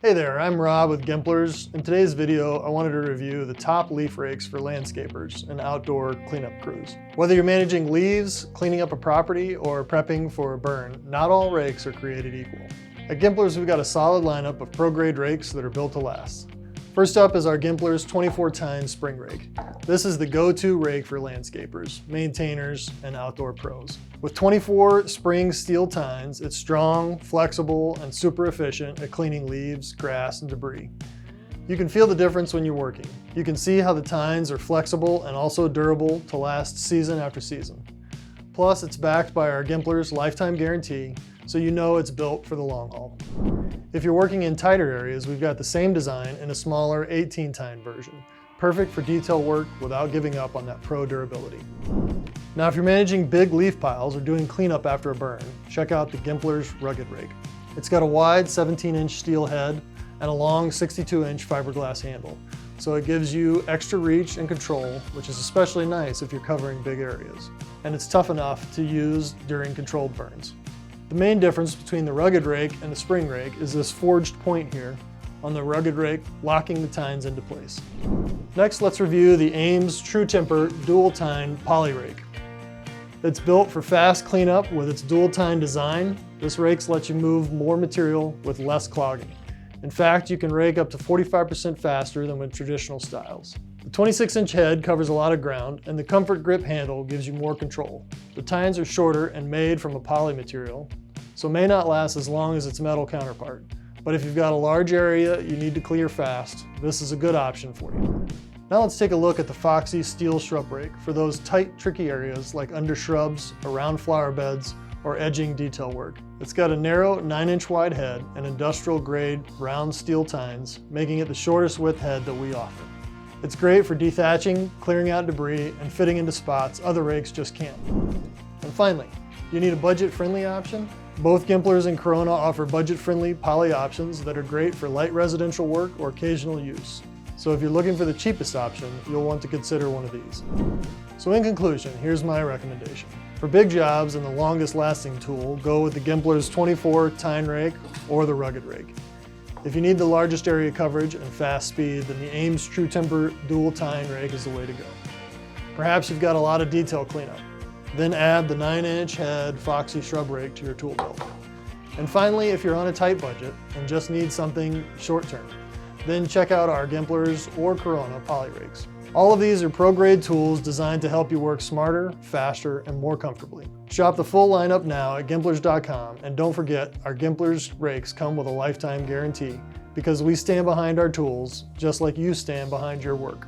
Hey there, I'm Rob with Gemplers. In today's video, I wanted to review the top leaf rakes for landscapers and outdoor cleanup crews. Whether you're managing leaves, cleaning up a property, or prepping for a burn, not all rakes are created equal. At Gemplers, we've got a solid lineup of pro-grade rakes that are built to last. First up is our Gemplers 24-tine spring rake. This is the go-to rake for landscapers, maintainers, and outdoor pros. With 24 spring steel tines, it's strong, flexible, and super efficient at cleaning leaves, grass, and debris. You can feel the difference when you're working. You can see how the tines are flexible and also durable to last season after season. Plus, it's backed by our Gemplers lifetime guarantee, so you know it's built for the long haul. If you're working in tighter areas, we've got the same design in a smaller 18-tine version, perfect for detail work without giving up on that pro durability. Now, if you're managing big leaf piles or doing cleanup after a burn, check out the Gemplers rugged rake. It's got a wide 17-inch steel head and a long 62-inch fiberglass handle, so it gives you extra reach and control, which is especially nice if you're covering big areas. And it's tough enough to use during controlled burns. The main difference between the rugged rake and the spring rake is this forged point here on the rugged rake, locking the tines into place. Next, let's review the Ames True Temper Dual-Tine poly rake. It's built for fast cleanup with its Dual-Tine design. This rake lets you move more material with less clogging. In fact, you can rake up to 45% faster than with traditional styles. The 26-inch head covers a lot of ground, and the Comfort Grip handle gives you more control. The tines are shorter and made from a poly material, so may not last as long as its metal counterpart. But if you've got a large area you need to clear fast, this is a good option for you. Now let's take a look at the Foxy steel shrub rake for those tight, tricky areas like under shrubs, around flower beds, or edging detail work. It's got a narrow 9-inch wide head and industrial grade round steel tines, making it the shortest width head that we offer. It's great for dethatching, clearing out debris, and fitting into spots other rakes just can't. And finally, you need a budget-friendly option? Both Gemplers and Corona offer budget-friendly poly options that are great for light residential work or occasional use. So if you're looking for the cheapest option, you'll want to consider one of these. So in conclusion, here's my recommendation. For big jobs and the longest lasting tool, go with the Gemplers 24-tine rake or the rugged rake. If you need the largest area coverage and fast speed, then the Ames True Temper Dual-Tine rake is the way to go. Perhaps you've got a lot of detail cleanup. Then add the 9-inch head Foxy shrub rake to your tool belt. And finally, if you're on a tight budget and just need something short-term, then check out our Gemplers or Corona poly rakes. All of these are pro-grade tools designed to help you work smarter, faster, and more comfortably. Shop the full lineup now at Gemplers.com, and don't forget, our Gemplers rakes come with a lifetime guarantee because we stand behind our tools just like you stand behind your work.